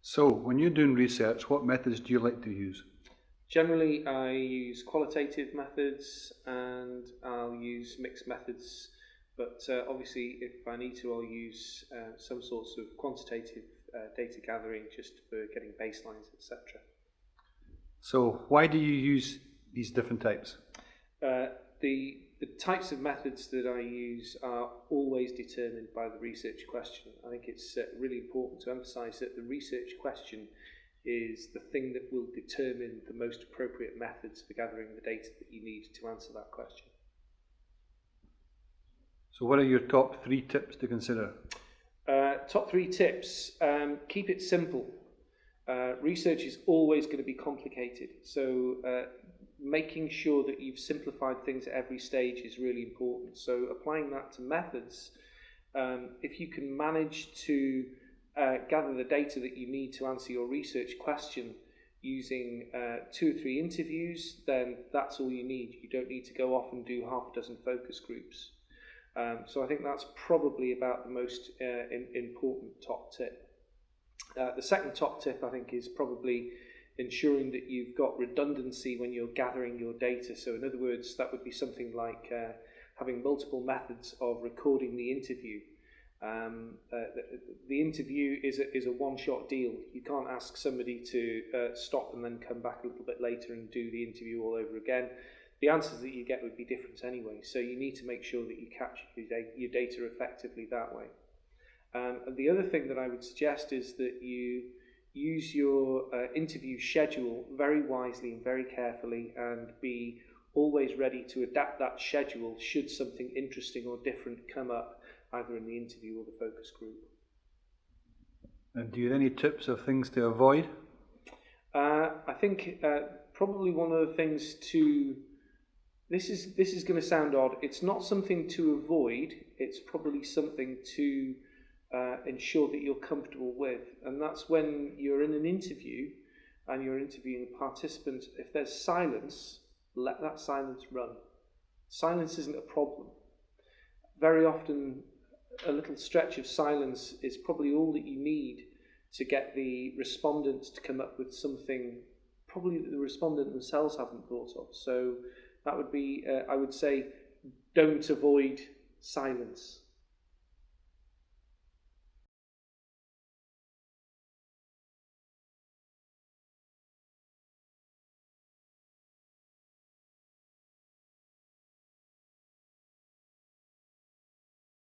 So, when you're doing research, what methods do you like to use? Generally, I use qualitative methods and I'll use mixed methods, but obviously if I need to, I'll use some sorts of quantitative data gathering just for getting baselines, etc. So, why do you use these different types? The types of methods that I use are always determined by the research question. I think it's really important to emphasise that the research question is the thing that will determine the most appropriate methods for gathering the data that you need to answer that question. So, what are your top 3 tips to consider? Top 3 tips. Keep it simple. Research is always going to be complicated, so making sure that you've simplified things at every stage is really important. So applying that to methods, if you can manage to gather the data that you need to answer your research question using 2 or 3 interviews, then that's all you need. You don't need to go off and do half a dozen focus groups. So I think that's probably about the most important top tip. The second top tip, I think, is probably ensuring that you've got redundancy when you're gathering your data. So in other words, that would be something like having multiple methods of recording the interview. The interview is a one-shot deal. You can't ask somebody to stop and then come back a little bit later and do the interview all over again. The answers that you get would be different anyway, so you need to make sure that you capture your data effectively that way. And the other thing that I would suggest is that you use your interview schedule very wisely and very carefully, and be always ready to adapt that schedule should something interesting or different come up, either in the interview or the focus group. And do you have any tips of things to avoid? I think probably one of the things to... This is going to sound odd. It's not something to avoid. It's probably something to ensure that you're comfortable with. And that's when you're in an interview and you're interviewing a participant. If there's silence, let that silence run. Silence isn't a problem. Very often, a little stretch of silence is probably all that you need to get the respondents to come up with something probably that the respondent themselves haven't thought of. So that would be, I would say, don't avoid silence.